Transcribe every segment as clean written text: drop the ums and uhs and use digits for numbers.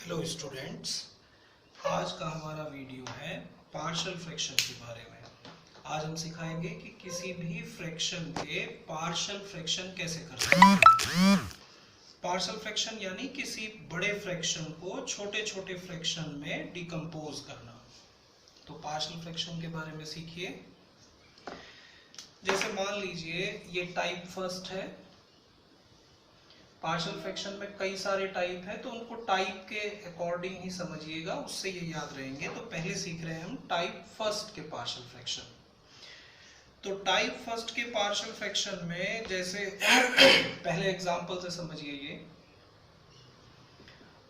Hello students, आज का हमारा वीडियो है पार्शियल फ्रैक्शन के बारे में। आज हम सिखाएंगे कि किसी भी फ्रैक्शन के पार्शियल फ्रैक्शन कैसे कर सकते हैं। पार्शियल फ्रैक्शन यानी किसी बड़े फ्रैक्शन को छोटे छोटे फ्रैक्शन में डिकम्पोज करना। तो पार्शियल फ्रैक्शन के बारे में सीखिए। जैसे मान लीजिए ये टाइप फर्स्ट है। पार्शियल फ्रैक्शन में कई सारे टाइप है, तो उनको टाइप के अकॉर्डिंग ही समझिएगा, उससे ये याद रहेंगे। तो पहले सीख रहे हैं हम टाइप फर्स्ट के पार्शियल फ्रैक्शन। तो टाइप फर्स्ट के पार्शियल फ्रैक्शन में जैसे पहले एग्जांपल से समझिए। ये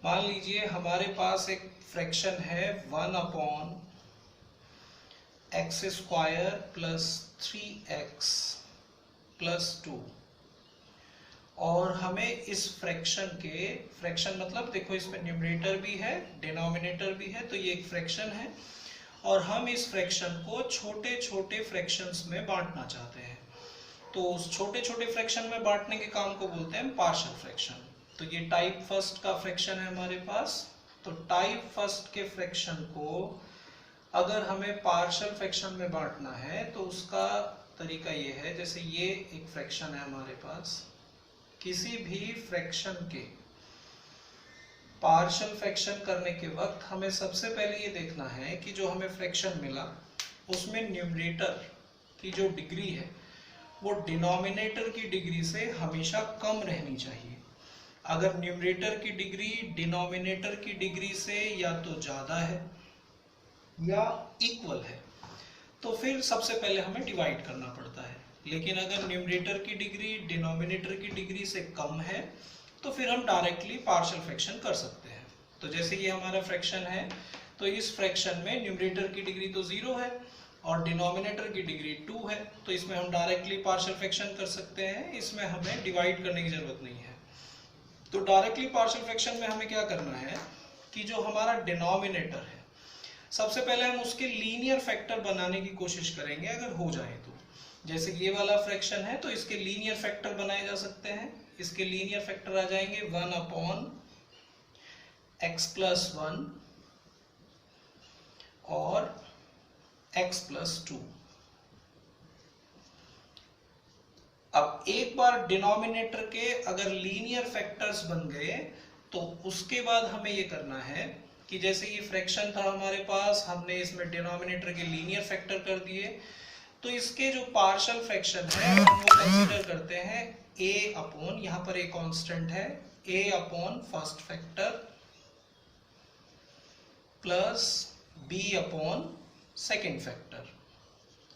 मान लीजिए हमारे पास एक फ्रैक्शन है 1/x² प्लस 3x प्लस 2, और हमें इस फ्रैक्शन मतलब देखो इसमें न्यूमरेटर भी है डिनोमिनेटर भी है, तो ये एक फ्रैक्शन है और हम इस फ्रैक्शन को छोटे छोटे फ्रैक्शंस में बांटना चाहते हैं। तो उस छोटे छोटे फ्रैक्शन में बांटने के काम को बोलते हैं पार्शियल फ्रैक्शन। तो ये टाइप फर्स्ट का फ्रैक्शन है हमारे पास। तो टाइप फर्स्ट के फ्रैक्शन को अगर हमें पार्शियल फ्रैक्शन में बांटना है तो उसका तरीका ये है, जैसे ये एक फ्रैक्शन है हमारे पास। किसी भी फ्रैक्शन के पार्शियल फ्रैक्शन करने के वक्त हमें सबसे पहले ये देखना है कि जो हमें फ्रैक्शन मिला उसमें न्यूमरेटर की जो डिग्री है वो डिनोमिनेटर की डिग्री से हमेशा कम रहनी चाहिए। अगर न्यूमरेटर की डिग्री डिनोमिनेटर की डिग्री से या तो ज्यादा है या इक्वल है तो फिर सबसे पहले हमें डिवाइड करना पड़ता है। लेकिन अगर न्यूमरेटर की डिग्री डिनोमिनेटर की डिग्री से कम है तो फिर हम डायरेक्टली पार्शियल फ्रैक्शन कर सकते हैं। तो जैसे ये हमारा फ्रैक्शन है, तो इस फ्रैक्शन में न्यूमरेटर की डिग्री तो 0 है और डिनोमिनेटर की डिग्री 2 है, तो इसमें हम डायरेक्टली पार्शियल फ्रैक्शन कर सकते हैं। इसमें हमें डिवाइड करने की जरूरत नहीं है। तो डायरेक्टली पार्शियल फ्रैक्शन में हमें क्या करना है कि जो हमारा डिनोमिनेटर है सबसे पहले हम उसके लीनियर फैक्टर बनाने की कोशिश करेंगे अगर हो जाए तो। जैसे ये वाला फ्रैक्शन है तो इसके लीनियर फैक्टर बनाए जा सकते हैं। इसके लीनियर फैक्टर आ जाएंगे 1/x+1 और x+2। अब एक बार डिनोमिनेटर के अगर लीनियर फैक्टर्स बन गए तो उसके बाद हमें ये करना है कि जैसे ये फ्रैक्शन था हमारे पास, हमने इसमें डिनोमिनेटर के लीनियर फैक्टर कर दिए, तो इसके जो पार्शियल फ्रैक्शन है हम वो कंसीडर करते हैं a/, यहाँ पर एक कांस्टेंट है, a/ first factor plus b/ second factor.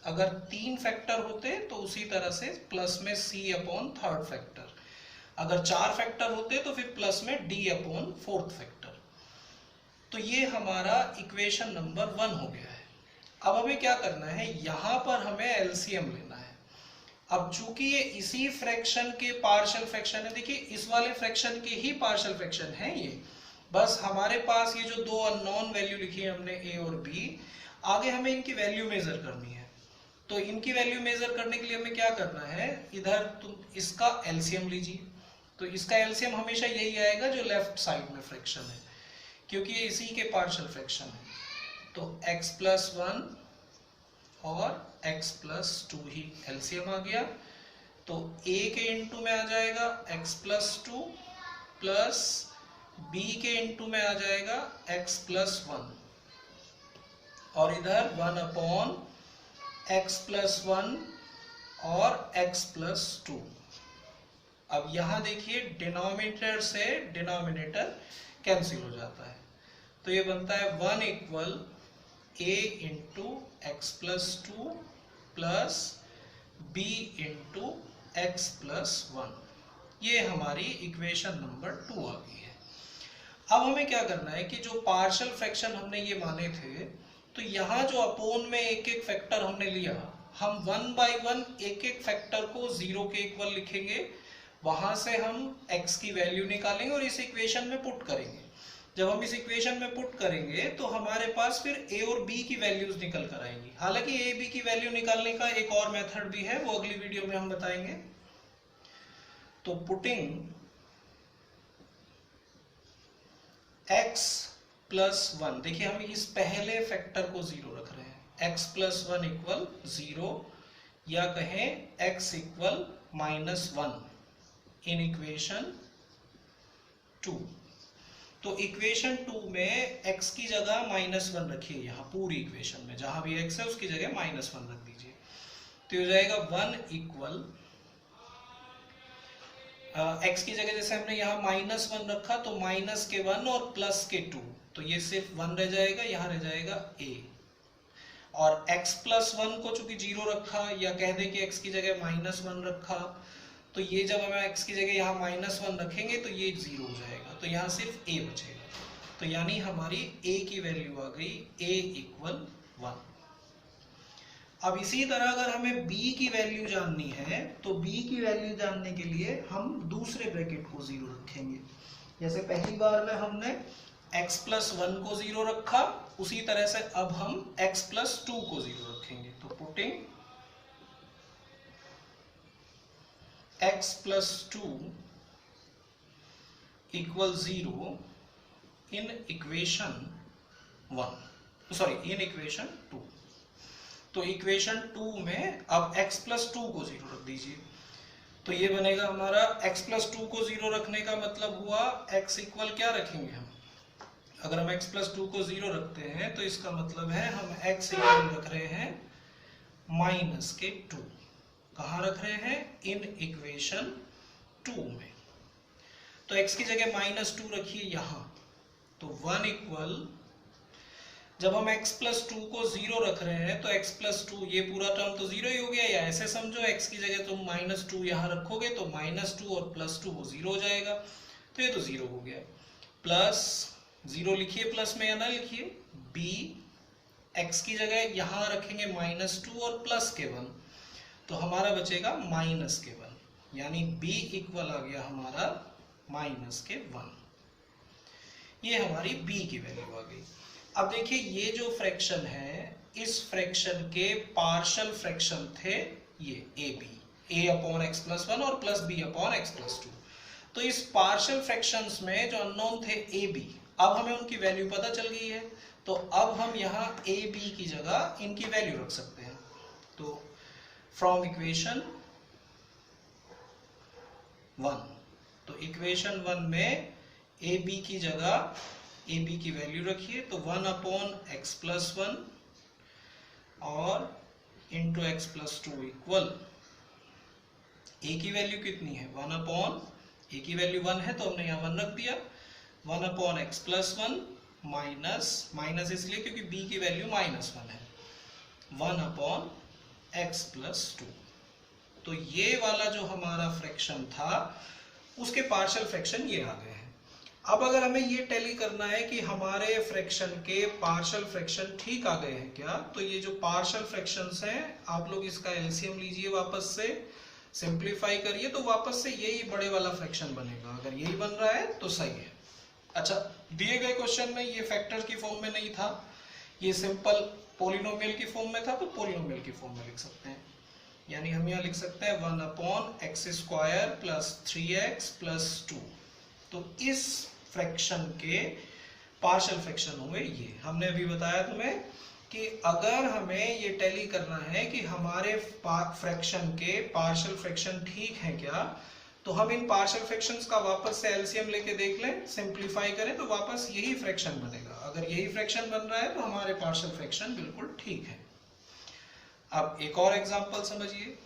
अगर 3 फैक्टर होते तो उसी तरह से प्लस में c/ थर्ड फैक्टर। अगर 4 फैक्टर होते तो फिर प्लस में d/ फोर्थ फैक्टर। तो ये हमारा इक्वेशन नंबर 1 हो गया है। अब हमें क्या करना है, यहां पर हमें एलसीएम लेना है। अब चूंकि ये इसी फ्रैक्शन के पार्शियल फ्रैक्शन है, देखिए इस वाले फ्रैक्शन के ही पार्शियल फ्रैक्शन है ये, बस हमारे पास ये जो 2 अननोन वैल्यू लिखी है हमने a और b, आगे हमें इनकी वैल्यू मेजर करनी है। तो इनकी वैल्यू मेजर करने के लिए हमें क्या करना है, इधर तुम इसका एलसीएम लीजिए। तो इसका एलसीएम हमेशा यही आएगा जो लेफ्ट साइड में फ्रैक्शन है, क्योंकि ये इसी के पार्शियल फ्रैक्शन है। तो x+1 और x+2 ही एलसीएम आ गया। तो a के इंटू में आ जाएगा x+2 प्लस b के इंटू में आ जाएगा x+1 और इधर 1/x+1 और x+2। अब यहां देखिए डिनोमिनेटर से डिनोमिनेटर कैंसिल हो जाता है, तो ये बनता है 1 = a × x+2 plus b × x+1। ये हमारी इक्वेशन नंबर 2 आ गई है। अब हमें क्या करना है कि जो पार्शियल फ्रैक्शन हमने ये माने थे, तो यहाँ जो अपोन में एक एक फैक्टर हमने लिया, हम 1 बाय 1 एक एक फैक्टर को 0 के इक्वल लिखेंगे, वहां से हम x की वैल्यू निकालेंगे और इस इक्वेशन में पुट करेंगे। जब हम इस इक्वेशन में पुट करेंगे तो हमारे पास फिर a और b की वैल्यूज निकल कर आएंगी। हालांकि a b की वैल्यू निकालने का एक और मेथड भी है, वो अगली वीडियो में हम बताएंगे। तो पुटिंग x प्लस 1, देखिए हम इस पहले फैक्टर को 0 रख रहे हैं, x प्लस 1 इक्वल 0, या कहें x इक्वल -1 इन इक्वेशन 2। तो इक्वेशन 2 में x की जगह -1 रखिए, यहाँ पूरी इक्वेशन में जहां भी x है उसकी जगह -1 रख दीजिए, तो हो जाएगा 1 इक्वल x की जगह जैसे हमने यहाँ -1 रखा तो माइनस के 1 और प्लस के 2, तो ये सिर्फ 1 रह जाएगा, यहाँ रह जाएगा a। और x प्लस 1 को चूंकि 0 रखा, या कह दें कि x की जगह -1 रखा, तो ये जब हम x की जगह यहाँ -1 रखेंगे तो ये 0 हो जाएगा, तो यहाँ सिर्फ a बचेगा। तो यानी हमारी a की वैल्यू आ गई a इक्वल 1। अब इसी तरह अगर हमें b की वैल्यू जाननी है तो b की वैल्यू जानने के लिए हम दूसरे ब्रैकेट को 0 रखेंगे। जैसे पहली बार में हमने x प्लस 1 को 0 रखा, उसी तरह से अब हम x प्लस 2 को 0 रखेंगे। तो putting x plus 2 equal 0 in equation 2। तो इक्वेशन 2 में अब x प्लस 2 को 0 रख दीजिए, तो ये बनेगा हमारा x प्लस 2 को 0 रखने का मतलब हुआ x इक्वल क्या रखेंगे हम, अगर हम x प्लस 2 को 0 रखते हैं तो इसका मतलब है हम x इक्वल रख रहे हैं -2। कहाँ रख रहे हैं, इन इक्वेशन 2 में। तो x की जगह -2 रखिए यहाँ, तो 1 इक्वल, जब हम x प्लस 2 को 0 रख रहे हैं तो x प्लस 2 ये पूरा टर्म तो 0 ही हो गया, या ऐसे समझो x की जगह तुम -2 यहाँ रखोगे तो -2 और प्लस 2 वो 0 हो जाएगा, तो ये तो 0 हो गया। प्लस 0 लिखिए प्लस में, या ना लिखिए, b x की जगह यहाँ रखेंगे -2 और प्लस के 1, तो हमारा बचेगा माइनस के 1, यानी b इक्वल आ गया हमारा -1। ये हमारी b की वैल्यू आ गई। अब देखिए ये जो फ्रैक्शन है, इस फ्रैक्शन के पार्शियल फ्रैक्शन थे ये a अपॉन x प्लस 1 और plus b upon x plus 2। तो इस पार्शियल फ्रैक्शंस में जो अननोन थे a b, अब हमें उनकी वैल्यू पता चल गई है, तो अब हम यहाँ a b की जगह इनकी वैल्यू रख सकते हैं। तो फ्रॉम इक्वेशन 1, तो इक्वेशन 1 में a b की जगह a b की वैल्यू रखिए, तो 1 अपॉन x प्लस 1 और into x plus 2 equal, a की वैल्यू कितनी है, 1 अपॉन, a की वैल्यू 1 है तो हमने यहाँ 1 रख दिया, 1 अपॉन x प्लस 1 माइनस इसलिए क्योंकि b की वैल्यू -1 है, 1 अपॉन x प्लस 2। तो ये वाला जो हमारा फ्रैक्शन था उसके पार्शियल फ्रैक्शन ये आ गए हैं। अब अगर हमें ये टैली करना है कि हमारे फ्रैक्शन के पार्शियल फ्रैक्शन ठीक आ गए हैं क्या, तो ये जो पार्शियल फ्रैक्शंस हैं आप लोग इसका एलसीएम लीजिए, वापस से सिंप्लीफाई करिए, तो वापस से यही बड़े वाला फ्रैक्शन बनेगा। अगर यही बन रहा है तो सही है। अच्छा, दिए गए क्वेश्चन में ये फैक्टर की फॉर्म में नहीं था, ये सिंपल पॉलिनोमियल की फॉर्म में था, तो पॉलिनोमियल की फॉर्म में लिख सकते हैं। यानी हम यहाँ लिख सकते हैं 1 upon x square plus 3x plus 2। तो इस फ्रैक्शन के पार्शियल फ्रैक्शन हुए ये। हमने अभी बताया तुम्हें कि अगर हमें ये टैली करना है कि हमारे फ्रैक्शन के पार्शियल फ्रैक्शन ठीक है क्या, तो हम इन पार्शियल फ्रैक्शंस का वापस से एलसीएम लेके देख लें, सिंप्लीफाई करें तो वापस यही फ्रैक्शन बनेगा। अगर यही फ्रैक्शन बन रहा है तो हमारे पार्शियल फ्रैक्शन बिल्कुल ठीक है। अब एक और एग्जांपल समझिए।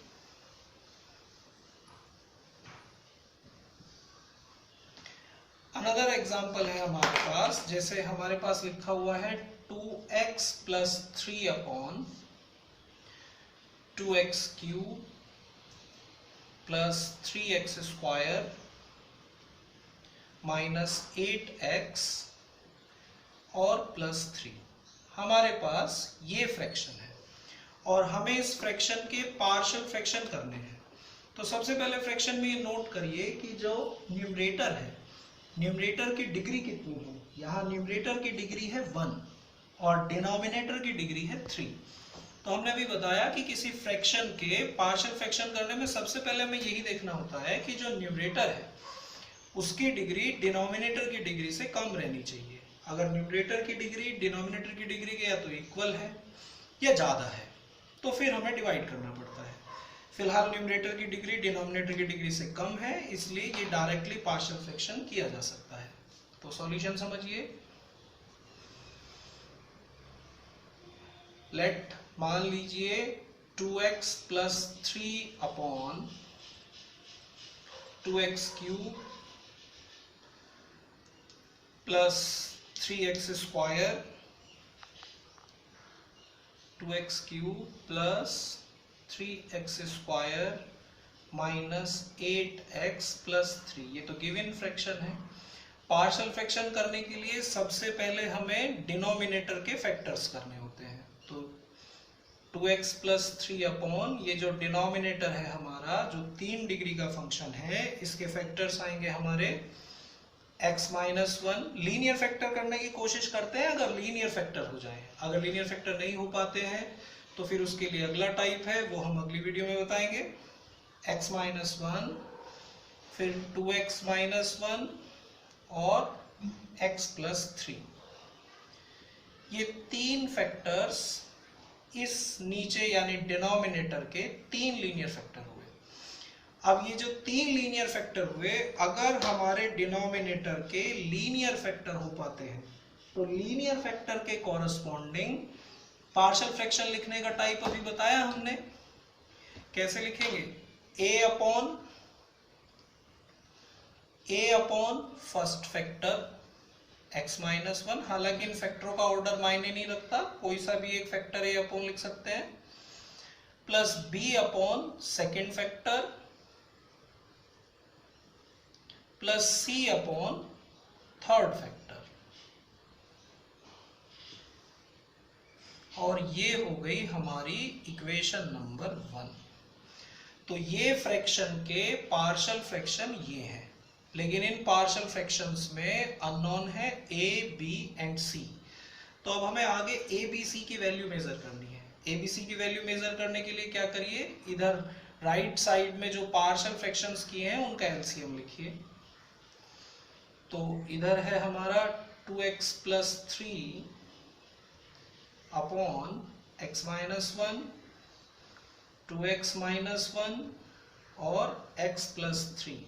अनदर एग्जांपल है हमारे पास, जैसे हमारे पास लिखा हुआ है 2x plus 3 upon 2x cube plus 3x square minus 8x और प्लस 3। हमारे पास ये फ्रैक्शन है और हमें इस फ्रैक्शन के पार्शियल फ्रैक्शन करने हैं। तो सबसे पहले फ्रैक्शन में ये नोट करिए कि जो न्यूमरेटर है, न्यूमरेटर की डिग्री कितनी है। यहाँ न्यूमरेटर की डिग्री है 1 और डिनोमिनेटर की डिग्री है 3। तो हमने अभी बताया कि किसी फ्रैक्शन के पार्शियल फ्रैक्शन करने में सबसे पहले हमें यही देखना होता है कि जो न्यूमरेटर है उसकी डिग्री डिनोमिनेटर की डिग्री से कम रहनी चाहिए। अगर न्यूमरेटर की डिग्री डिनोमिनेटर की डिग्री के या तो इक्वल है या ज़्यादा है तो फिर हमें डिवाइड करना पड़ता है। फिलहाल न्यूमरेटर की डिग्री डिनोमिनेटर की डिग्री से कम है, इसलिए ये डायरेक्टली पार्शियल फ्रैक्शन किया जा सकता है। तो सॉल्यूशन समझिए। लेट मान लीजिए 2x plus 3 upon 2x cube plus 3x square 2x cube plus 3x square minus 8x plus 3। ये तो गिवन फ्रैक्शन है। पार्शियल फ्रैक्शन करने के लिए सबसे पहले हमें डिनोमिनेटर के फैक्टर्स करने होते हैं। तो 2x प्लस 3 अपॉन ये जो डिनोमिनेटर है हमारा, जो 3 डिग्री का फंक्शन है, इसके फैक्टर्स आएंगे हमारे x माइनस 1। लीनियर फैक्टर करने की कोशिश करते हैं अगर लीनियर फैक्टर हो जाए। अगर लीनियर फैक्टर नहीं हो पाते हैं तो फिर उसके लिए अगला टाइप है, वो हम अगली वीडियो में बताएंगे। x माइनस 1, फिर 2x माइनस 1 और x प्लस 3। ये 3 फैक्टर्स इस नीचे यानी डिनोमिनेटर के 3 लीनियर फैक्टर हुए। अब ये जो 3 लीनियर फैक्टर हुए, अगर हमारे डिनोमिनेटर के लीनियर फैक्टर हो पाते हैं तो लीनियर फैक्टर के कॉरस्पॉन्डिंग पार्शियल फ्रैक्शन लिखने का टाइप अभी बताया हमने। कैसे लिखेंगे? a upon first factor x minus 1। हालांकि इन फैक्टरों का ऑर्डर मायने नहीं रखता, कोई सा भी एक फैक्टर a अपॉन लिख सकते हैं, plus b upon second factor plus c upon third factor. और ये हो गई हमारी इक्वेशन नंबर 1। तो ये फ्रैक्शन के पार्शियल फ्रैक्शन ये है, लेकिन इन पार्शियल फ्रैक्शंस में अननोन है a, b एंड c। तो अब हमें आगे a, b, c की वैल्यू मेजर करनी है। a, b, c की वैल्यू मेजर करने के लिए क्या करिए, इधर राइट साइड में जो पार्शियल फ्रैक्शंस किए हैं उनका एलसीएम लिखिए। तो इधर है हमारा 2x plus 3 upon x minus 1, 2x minus 1 और x प्लस 3।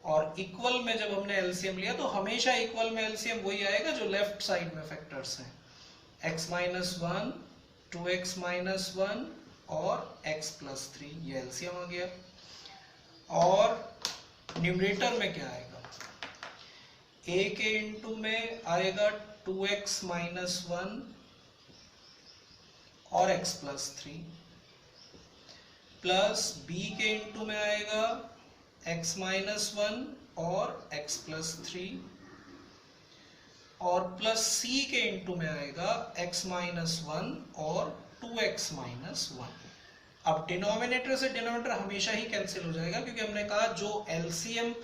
और इक्वल में जब हमने एलसीएम लिया तो हमेशा इक्वल में एलसीएम वही आएगा जो लेफ्ट साइड में फैक्टर्स हैं, x माइनस 1, 2x माइनस 1 और x प्लस 3। ये एलसीएम आ गया। और न्यूमरेटर में क्या आएगा, a के इंटू में आएगा 2x माइनस 1 और x प्लस 3, प्लस b के इंटू में आएगा x माइनस 1 और x प्लस 3, और प्लस c के इंटू में आएगा x माइनस 1 और 2x माइनस 1। अब डिनोमिनेटर से डिनोमिनेटर हमेशा ही कैंसिल हो जाएगा, क्योंकि हमने कहा जो एलसीएम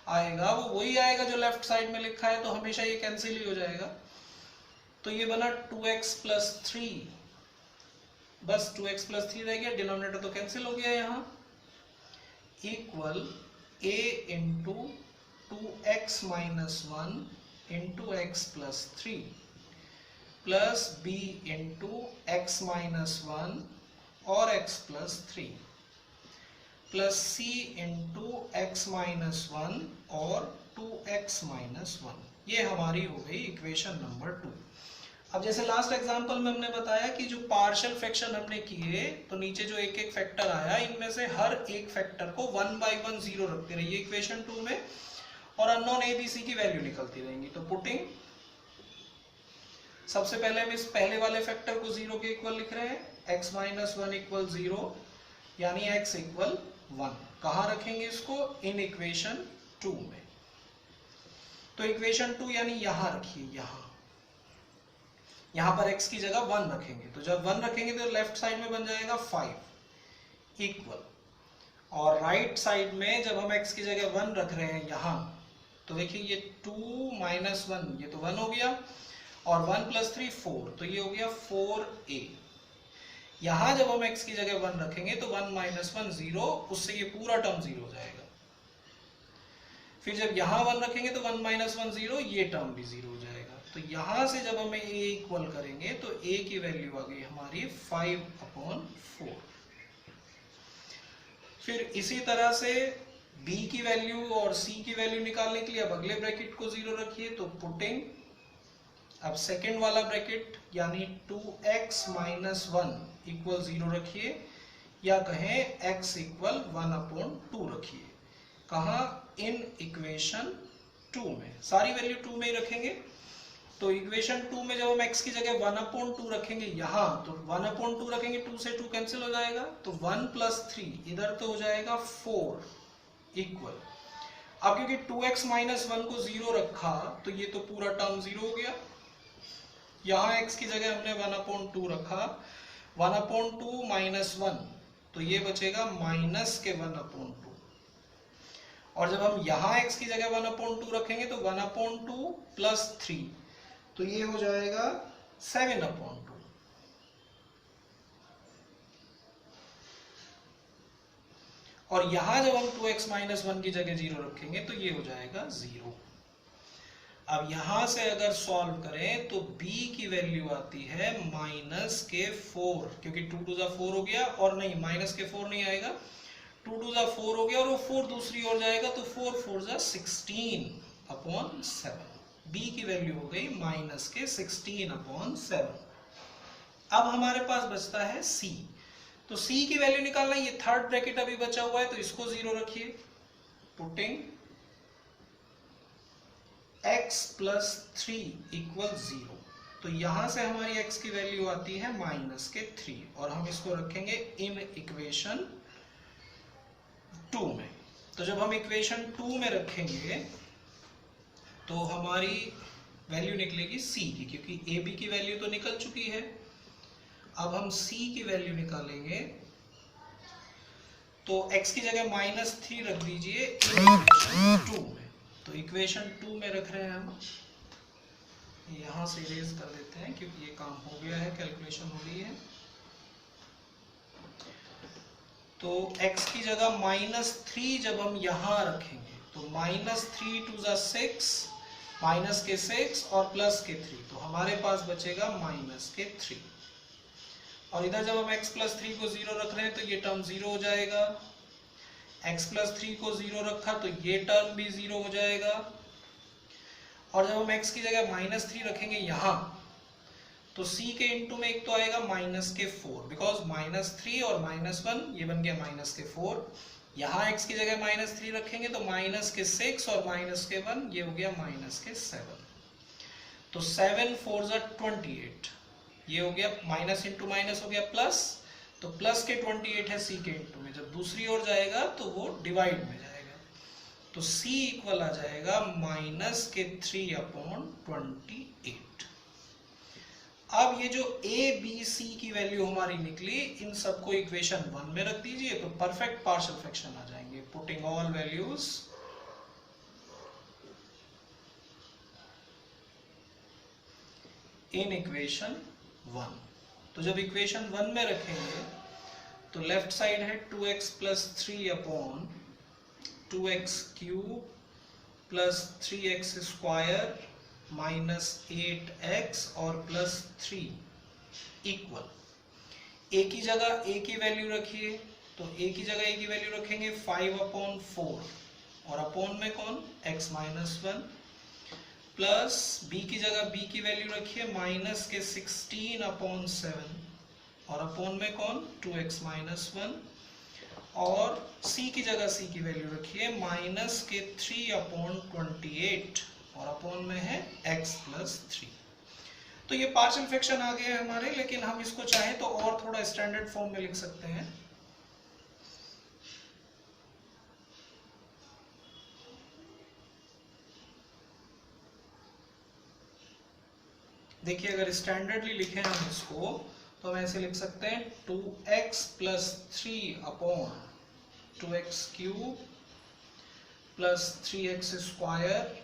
आएगा वो वही आएगा जो लेफ्ट साइड में लिखा है, तो हमेशा ये कैंसिल ही हो जाएगा। तो ये बना 2x प्लस 3, बस 2x प्लस 3 रह गया, डिनोमिनेटर तो कैंसिल हो गया यहाँ, equal a into 2x minus 1 into x plus 3 plus b into x minus 1 और x plus 3 plus c into x minus 1 और 2x माइनस 1। ये हमारी हो गई इक्वेशन नंबर 2। अब जैसे लास्ट एग्जांपल में हमने बताया कि जो पार्शियल फ्रैक्शन हमने किए तो नीचे जो एक एक फैक्टर आया, इनमें से हर एक फैक्टर को 1 बाय 1 जीरो रखते रहिए इक्वेशन 2 में, और अननोन a, b, c की वैल्यू निकलती रहेंगी। तो पुटिंग सबसे पहले हम इस पहले वाले फैक्टर को 0 के इक्वल लिख रहे हैं, x माइनस 1 इक्वल 0 यानी x इक्वल 1। कहाँ रखेंगे इसको? इन इक्वेशन 2 में। तो इक्वेशन 2 यानी यहां रखिए, यहां पर x की जगह 1 रखेंगे। तो जब 1 रखेंगे तो लेफ्ट साइड में बन जाएगा 5 इक्वल, और राइट साइड में जब हम x की जगह 1 रख रहे हैं यहां, तो देखिए ये 2 माइनस 1 ये तो 1 हो गया, और 1 प्लस 3 4, तो ये हो गया 4a। यहां जब हम x की जगह 1 रखेंगे तो 1 माइनस 1 0, उससे ये पूरा टर्म 0 हो जाएगा। फिर जब यहाँ 1 रखेंगे तो 1 माइनस 1 0, ये टर्म भी 0 हो जाएगा। तो यहाँ से जब हमें a इक्वल करेंगे तो a की वैल्यू आ गई हमारी 5/4। फिर इसी तरह से b की वैल्यू और c की वैल्यू निकालने के लिए अब अगले ब्रैकेट को 0 रखिए, तो पुटिंग अब सेकेंड वाला ब्रैकेट यानी 2x माइनस 1 इक्वल 0 रखिए, या कहें x इक्वल 1/2 रखिए। कहाँ? इन इक्वेशन 2 में, सारी वैल्यू 2 में ही रखेंगे। तो इक्वेशन 2 में जब हम x की जगह 1/2 रखेंगे यहाँ, तो 1/2 रखेंगे, 2 से 2 कैंसिल हो जाएगा, तो 1 + 3 इधर तो हो जाएगा 4 इक्वल। अब क्योंकि 2x माइनस 1 को 0 रखा तो ये तो पूरा टर्म 0 हो गया। यहाँ x की जगह हमने 1/2 रखा, 1/2 माइनस 1, तो ये बचेगा माइनस के 1/2। और जब हम यहाँ x की जगह 1/2 रखेंगे तो 1/2 + 3, तो ये हो जाएगा 7/2। और यहाँ जब हम 2x माइनस 1 की जगह 0 रखेंगे तो ये हो जाएगा 0। अब यहाँ से अगर सॉल्व करें तो b की वैल्यू आती है -4, क्योंकि 2 × 4 हो गया, और नहीं -4 नहीं आएगा, 2 × 4 हो गया और वो 4 दूसरी ओर जाएगा, तो 4 × 4 = 16/7। b की वैल्यू हो गई -16/7। अब हमारे पास बचता है c। तो c की वैल्यू निकालना, ये थर्ड ब्रैकेट अभी बचा हुआ है तो इसको 0 रखिए, पुटिंग x + 3 = 0। तो यहां से हमारी x की वैल्यू आती है -3, और हम इसको रखेंगे इन इक्वेशन 2 में। तो जब हम इक्वेशन 2 में रखेंगे तो हमारी वैल्यू निकलेगी c की, क्योंकि ab की वैल्यू तो निकल चुकी है। अब हम c की वैल्यू निकालेंगे, तो x की जगह -3 रख दीजिए इक्वेशन 2 में। तो इक्वेशन 2 में रख रहे हैं हम, यहां से इरेज कर देते हैं क्योंकि ये काम हो गया है, कैलकुलेशन हो गई है। तो x की जगह -3 जब हम यहां रखेंगे तो -3 × 2 = 6, माइनस के 6 और प्लस के 3, तो हमारे पास बचेगा -3। और इधर जब हम x + 3 को 0 रख रहे हैं तो ये टर्म 0 हो जाएगा, x + 3 को 0 रखा तो ये टर्म भी 0 हो जाएगा। और जब हम x की जगह -3 रखेंगे यहाँ, तो c के इंटू में एक तो आएगा -4, बिकॉज -3 और -1 ये बन गया -4। यहाँ x की जगह -3 रखेंगे तो -6 और -1 ये हो गया -7। तो 7 × 4 = 28, ये हो गया माइनस इंटू माइनस हो गया प्लस, तो प्लस के 28 है c के इंटू में, जब दूसरी ओर जाएगा तो वो डिवाइड में जाएगा, तो c इक्वल आ जाएगा -3/28। अब ये जो a b c की वैल्यू हमारी निकली, इन सबको इक्वेशन 1 में रख दीजिए तो परफेक्ट पार्शियल फ्रैक्शन आ जाएंगे। Putting all values in equation 1। तो जब इक्वेशन 1 में रखेंगे तो लेफ्ट साइड है 2x + 3/2x³ + 3x² -8x और +3 इक्वल a की जगह a की वैल्यू रखिए, तो a की जगह a की वैल्यू रखेंगे 5/4, और अपॉन में कौन x - 1, प्लस b की जगह b की वैल्यू रखिए -16/7, और अपॉन में कौन 2x - 1, और c की जगह c की वैल्यू रखिए -3/28, और अपॉन में है x + 3। तो ये पार्शियल फ्रैक्शन आ गए हमारे, लेकिन हम इसको चाहें तो और थोड़ा स्टैंडर्ड फॉर्म में लिख सकते हैं। देखिए अगर स्टैंडर्डली लिखें हम इसको तो हम ऐसे लिख सकते हैं 2x + 3/2x³ + 3x²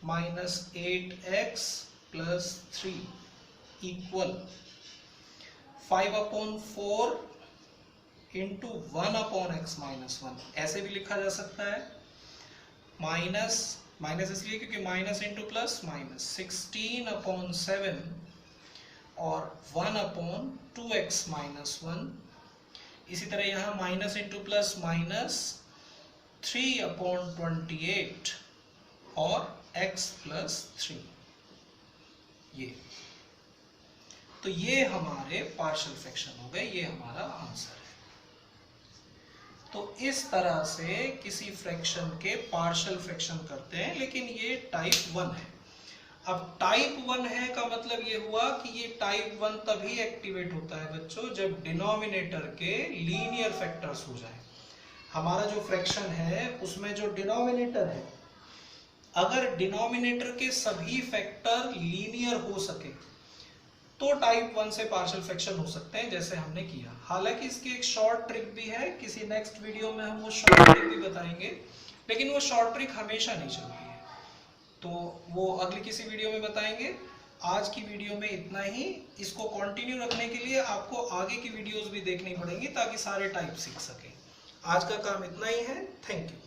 -8x + 3 equal 5/4 × 1/x - 1, ऐसे भी लिखा जा सकता है, माइनस माइनस इसलिए क्योंकि माइनस इंटू प्लस माइनस 16/7 और 1/2x माइनस 1। इसी तरह यहाँ माइनस इंटू प्लस माइनस 3/28 और x प्लस 3। ये तो ये हमारे पार्शियल फ्रैक्शन हो गए, ये हमारा आंसर है। तो इस तरह से किसी फ्रैक्शन के पार्शियल फ्रैक्शन करते हैं, लेकिन ये टाइप 1 है। अब टाइप 1 है का मतलब ये हुआ कि ये टाइप 1 तभी एक्टिवेट होता है बच्चों जब डिनोमिनेटर के लीनियर फैक्टर्स हो जाए। हमारा जो फ्रैक्शन है उसमें जो डिनोमिनेटर है, अगर डिनोमिनेटर के सभी फैक्टर लीनियर हो सके तो टाइप 1 से पार्शियल फ्रैक्शन हो सकते हैं, जैसे हमने किया। हालांकि इसकी एक शॉर्ट ट्रिक भी है, किसी नेक्स्ट वीडियो में हम वो शॉर्ट ट्रिक भी बताएंगे, लेकिन वो शॉर्ट ट्रिक हमेशा नहीं चलती है, तो वो अगली किसी वीडियो में बताएंगे। आज की वीडियो में इतना ही। इसको कंटिन्यू रखने के लिए आपको आगे की वीडियोस भी देखनी पड़ेंगी ताकि सारे टाइप सीख सकें। आज का काम इतना ही है। Thank you.